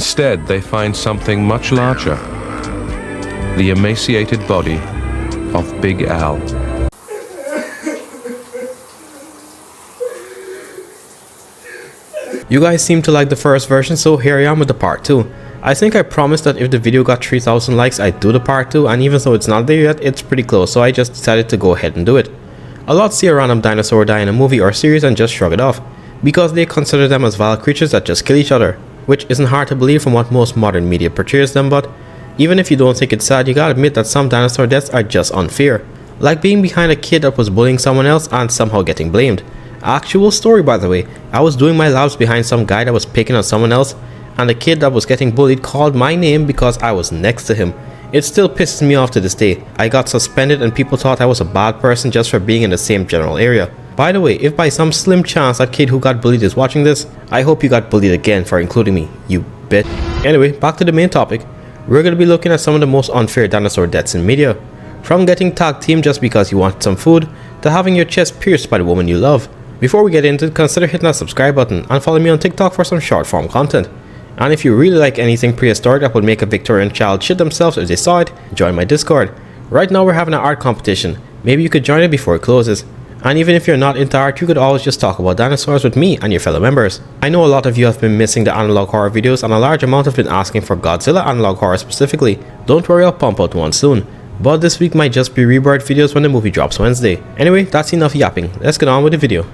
Instead, they find something much larger. The emaciated body of Big Al. You guys seem to like the first version, so here I am with the part 2. I think I promised that if the video got 3,000 likes, I'd do the part 2, and even though it's not there yet, it's pretty close, so I just decided to go ahead and do it. A lot see a random dinosaur die in a movie or series and just shrug it off, because they consider them as vile creatures that just kill each other, which isn't hard to believe from what most modern media portrays them, but even if you don't think it's sad, you gotta admit that some dinosaur deaths are just unfair. Like being behind a kid that was bullying someone else and somehow getting blamed. Actual story, by the way. I was doing my labs behind some guy that was picking on someone else, and the kid that was getting bullied called my name because I was next to him. It still pisses me off to this day. I got suspended and people thought I was a bad person just for being in the same general area. By the way, if by some slim chance that kid who got bullied is watching this, I hope you got bullied again for including me, you bitch. Anyway, back to the main topic. We're going to be looking at some of the most unfair dinosaur deaths in media. From getting tag teamed just because you wanted some food, to having your chest pierced by the woman you love. Before we get into it, consider hitting that subscribe button and follow me on TikTok for some short form content. And if you really like anything prehistoric that would make a Victorian child shit themselves if they saw it, join my Discord. Right now we're having an art competition. Maybe you could join it before it closes. And even if you're not into art, you could always just talk about dinosaurs with me and your fellow members. I know a lot of you have been missing the analog horror videos and a large amount have been asking for Godzilla analog horror specifically. Don't worry, I'll pump out one soon. But this week might just be rebirth videos when the movie drops Wednesday. Anyway, that's enough yapping. Let's get on with the video.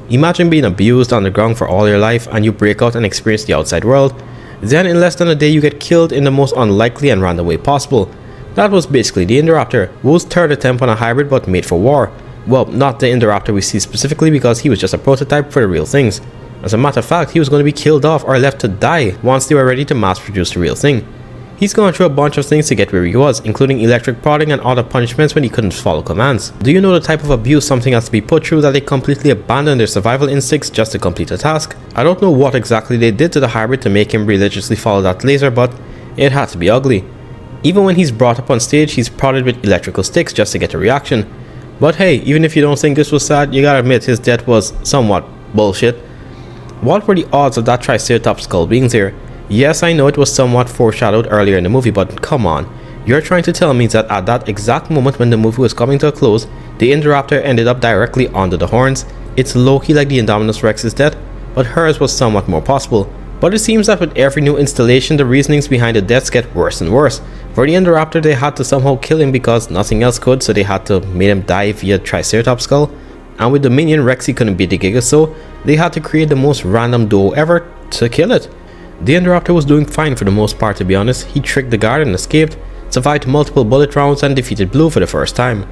Imagine being abused underground for all your life and you break out and experience the outside world. Then in less than a day you get killed in the most unlikely and random way possible. That was basically the Indoraptor, Wu's third attempt on a hybrid but made for war. Well, not the Indoraptor we see specifically because he was just a prototype for the real things. As a matter of fact, he was going to be killed off or left to die once they were ready to mass produce the real thing. He's gone through a bunch of things to get where he was, including electric prodding and other punishments when he couldn't follow commands. Do you know the type of abuse something has to be put through that they completely abandon their survival instincts just to complete a task? I don't know what exactly they did to the hybrid to make him religiously follow that laser, but it had to be ugly. Even when he's brought up on stage, he's prodded with electrical sticks just to get a reaction. But hey, even if you don't think this was sad, you gotta admit his death was somewhat bullshit. What were the odds of that Triceratops skull being there? Yes, I know it was somewhat foreshadowed earlier in the movie, but come on. You're trying to tell me that at that exact moment when the movie was coming to a close, the Indoraptor ended up directly under the horns? It's low-key like the Indominus Rex's death, but hers was somewhat more possible. But it seems that with every new installation, the reasonings behind the deaths get worse and worse. For the Indoraptor, they had to somehow kill him because nothing else could, so they had to make him die via Triceratops skull. And with the minion Rexy couldn't beat the Giga, so they had to create the most random duo ever to kill it. The Indoraptor was doing fine for the most part, to be honest. He tricked the guard and escaped, survived multiple bullet rounds and defeated Blue for the first time.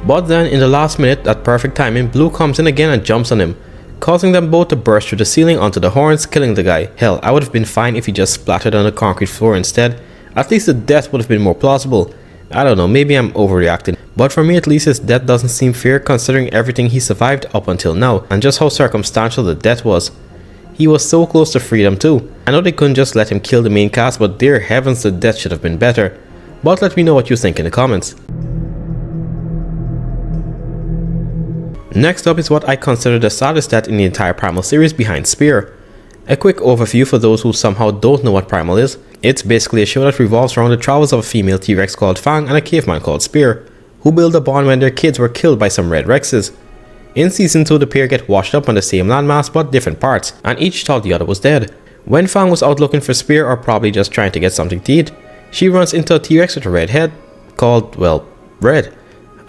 But then in the last minute, at perfect timing, Blue comes in again and jumps on him, causing them both to burst through the ceiling onto the horns, killing the guy. Hell, I would have been fine if he just splattered on the concrete floor instead. At least the death would have been more plausible. I don't know, maybe I'm overreacting. But for me at least, his death doesn't seem fair considering everything he survived up until now, and just how circumstantial the death was. He was so close to freedom too. I know they couldn't just let him kill the main cast, but dear heavens, the death should have been better. But let me know what you think in the comments. Next up is what I consider the saddest death in the entire Primal series behind Spear. A quick overview for those who somehow don't know what Primal is. It's basically a show that revolves around the travels of a female T-Rex called Fang and a caveman called Spear, who build a bond when their kids were killed by some red Rexes. In season 2, the pair get washed up on the same landmass but different parts, and each thought the other was dead. When Fang was out looking for Spear, or probably just trying to get something to eat, she runs into a T-Rex with a red head, called, well, Red.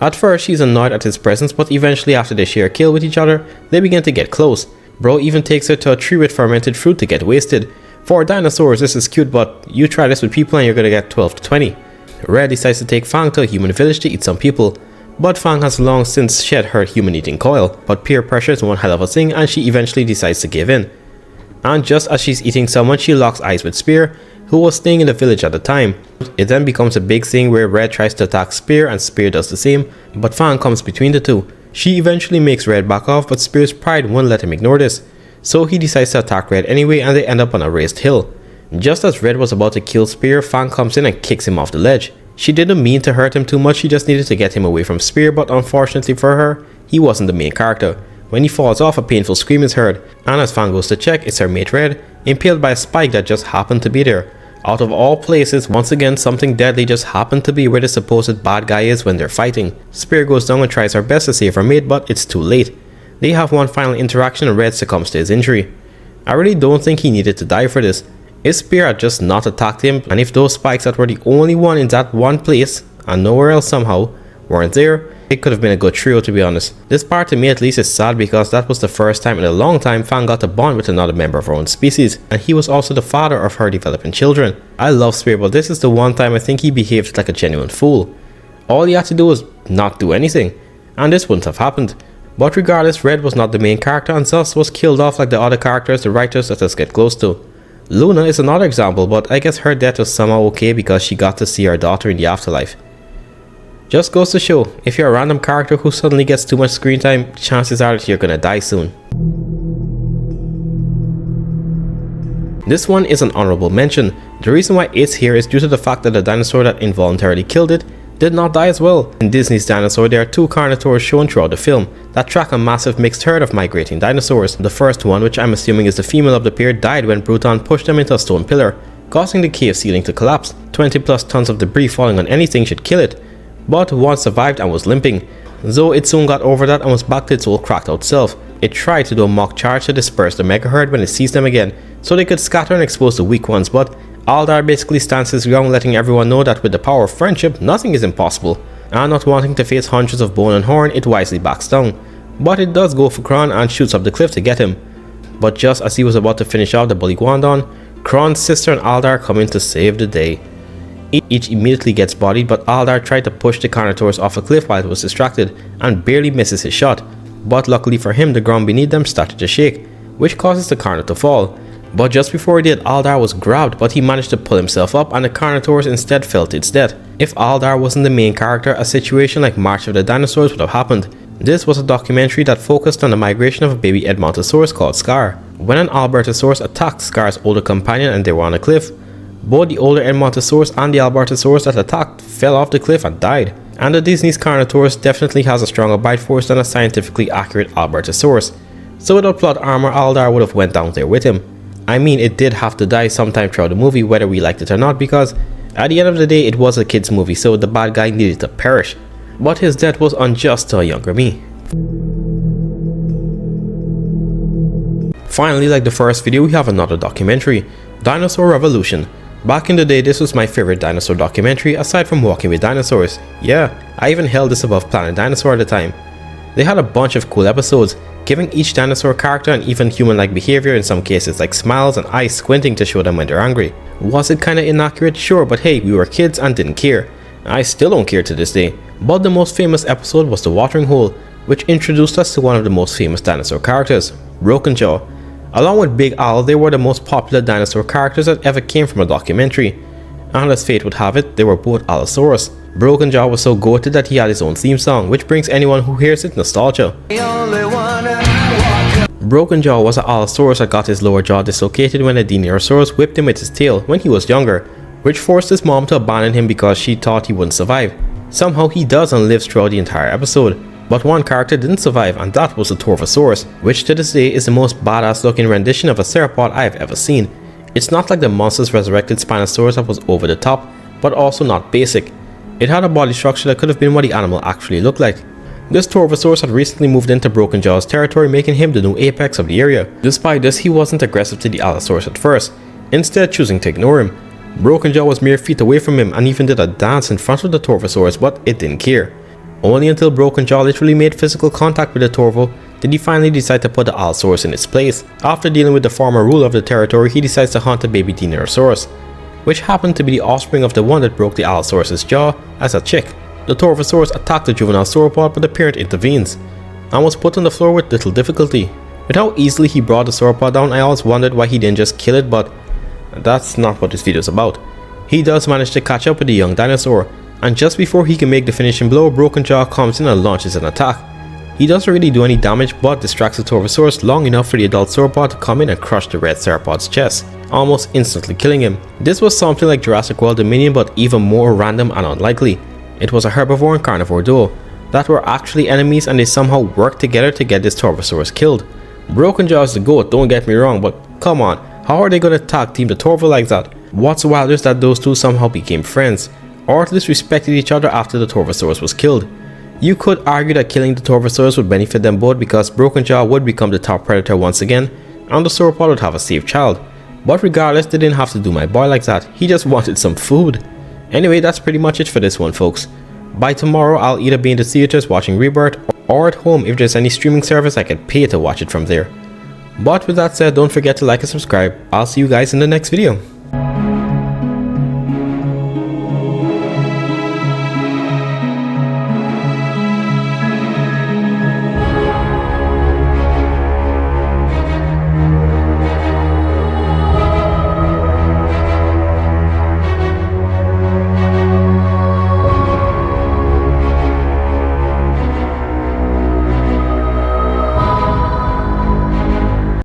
At first, she's annoyed at his presence, but eventually after they share a kill with each other, they begin to get close. Bro even takes her to a tree with fermented fruit to get wasted. For dinosaurs, this is cute, but you try this with people and you're gonna get 12 to 20. Red decides to take Fang to a human village to eat some people. But Fang has long since shed her human-eating coil, but peer pressure is one hell of a thing and she eventually decides to give in. And just as she's eating someone, she locks eyes with Spear, who was staying in the village at the time. It then becomes a big thing where Red tries to attack Spear and Spear does the same, but Fang comes between the two. She eventually makes Red back off, but Spear's pride won't let him ignore this. So he decides to attack Red anyway and they end up on a raised hill. Just as Red was about to kill Spear, Fang comes in and kicks him off the ledge. She didn't mean to hurt him too much, she just needed to get him away from Spear, but unfortunately for her, he wasn't the main character. When he falls off, a painful scream is heard, and as Fang goes to check, it's her mate Red, impaled by a spike that just happened to be there. Out of all places, once again something deadly just happened to be where the supposed bad guy is when they're fighting. Spear goes down and tries her best to save her mate, but it's too late. They have one final interaction and Red succumbs to his injury. I really don't think he needed to die for this. If Spear had just not attacked him, and if those spikes that were the only one in that one place, and nowhere else somehow, weren't there, it could have been a good trio, to be honest. This part to me at least is sad because that was the first time in a long time Fang got to bond with another member of her own species, and he was also the father of her developing children. I love Spear, but this is the one time I think he behaved like a genuine fool. All he had to do was not do anything, and this wouldn't have happened. But regardless, Red was not the main character and thus was killed off like the other characters the writers let us get close to. Luna is another example, but I guess her death was somehow okay because she got to see her daughter in the afterlife. Just goes to show, if you're a random character who suddenly gets too much screen time, chances are that you're gonna die soon. This one is an honorable mention. The reason why it's here is due to the fact that the dinosaur that involuntarily killed it did not die as well. In Disney's Dinosaur, there are two carnivores shown throughout the film that track a massive mixed herd of migrating dinosaurs. The first one, which I'm assuming is the female of the pair, died when Bruton pushed them into a stone pillar, causing the cave ceiling to collapse. 20 plus tons of debris falling on anything should kill it, but one survived and was limping. Though it soon got over that and was back to its old cracked out self. It tried to do a mock charge to disperse the mega herd when it sees them again, so they could scatter and expose the weak ones, but Aldar basically stands his ground, letting everyone know that with the power of friendship, nothing is impossible. And not wanting to face hundreds of bone and horn, it wisely backs down. But it does go for Kron and shoots up the cliff to get him. But just as he was about to finish off the bully Guandon, Kron's sister and Aldar come in to save the day. Each immediately gets bodied, but Aldar tried to push the Carnotaurus off a cliff while it was distracted, and barely misses his shot. But luckily for him, the ground beneath them started to shake, which causes the Carno to fall. But just before he did, Aldar was grabbed, but he managed to pull himself up and the Carnotaurus instead fell to its death. If Aldar wasn't the main character, a situation like March of the Dinosaurs would have happened. This was a documentary that focused on the migration of a baby Edmontosaurus called Scar. When an Albertosaurus attacked Scar's older companion and they were on a cliff, both the older Edmontosaurus and the Albertosaurus that attacked fell off the cliff and died. And the Disney's Carnotaurus definitely has a stronger bite force than a scientifically accurate Albertosaurus. So without plot armor, Aldar would have went down there with him. I mean, it did have to die sometime throughout the movie whether we liked it or not, because at the end of the day it was a kids movie, so the bad guy needed to perish. But his death was unjust to a younger me. Finally, like the first video, we have another documentary, Dinosaur Revolution. Back in the day, this was my favorite dinosaur documentary aside from Walking with Dinosaurs. Yeah, I even held this above Planet Dinosaur at the time. They had a bunch of cool episodes, giving each dinosaur character and even human-like behavior in some cases, like smiles and eyes squinting to show them when they're angry. Was it kinda inaccurate? Sure, but hey, we were kids and didn't care. I still don't care to this day. But the most famous episode was The Watering Hole, which introduced us to one of the most famous dinosaur characters, Broken Jaw. Along with Big Al, they were the most popular dinosaur characters that ever came from a documentary. And as fate would have it, they were both Allosaurus. Broken Jaw was so goated that he had his own theme song, which brings anyone who hears it nostalgia. Broken Jaw was an Allosaurus that got his lower jaw dislocated when a Dinosaurus whipped him with his tail when he was younger, which forced his mom to abandon him because she thought he wouldn't survive. Somehow he does and lives throughout the entire episode. But one character didn't survive, and that was the Torvosaurus, which to this day is the most badass looking rendition of a theropod I have ever seen. It's not like the monsters resurrected Spinosaurus that was over the top, but also not basic. It had a body structure that could have been what the animal actually looked like. This Torvosaurus had recently moved into Broken Jaw's territory, making him the new apex of the area. Despite this, he wasn't aggressive to the Allosaurus at first, instead choosing to ignore him. Broken Jaw was mere feet away from him and even did a dance in front of the Torvosaurus, but it didn't care. Only until Broken Jaw literally made physical contact with the Torvo did he finally decide to put the Allosaurus in its place. After dealing with the former ruler of the territory, he decides to hunt a baby Dinosaurus, which happened to be the offspring of the one that broke the Allosaurus' jaw as a chick. The Torvosaurus attacked the juvenile sauropod, but the parent intervenes and was put on the floor with little difficulty. With how easily he brought the sauropod down, I always wondered why he didn't just kill it, but that's not what this video is about. He does manage to catch up with the young dinosaur, and just before he can make the finishing blow, Broken Jaw comes in and launches an attack. He doesn't really do any damage, but distracts the Torvosaurus long enough for the adult sauropod to come in and crush the red theropod's chest, almost instantly killing him. This was something like Jurassic World Dominion, but even more random and unlikely. It was a herbivore and carnivore duo, that were actually enemies and they somehow worked together to get this Torvosaurus killed. Broken Jaw is the GOAT, don't get me wrong, but come on, how are they gonna tag team the Torvo like that? What's wilder is that those two somehow became friends, or at least respected each other after the Torvosaurus was killed. You could argue that killing the Torvosaurus would benefit them both because Broken Jaw would become the top predator once again, and the sauropod would have a safe child. But regardless, they didn't have to do my boy like that, he just wanted some food. Anyway, that's pretty much it for this one, folks. By tomorrow, I'll either be in the theaters watching Rebirth, or at home if there's any streaming service I can pay to watch it from there. But with that said, don't forget to like and subscribe. I'll see you guys in the next video.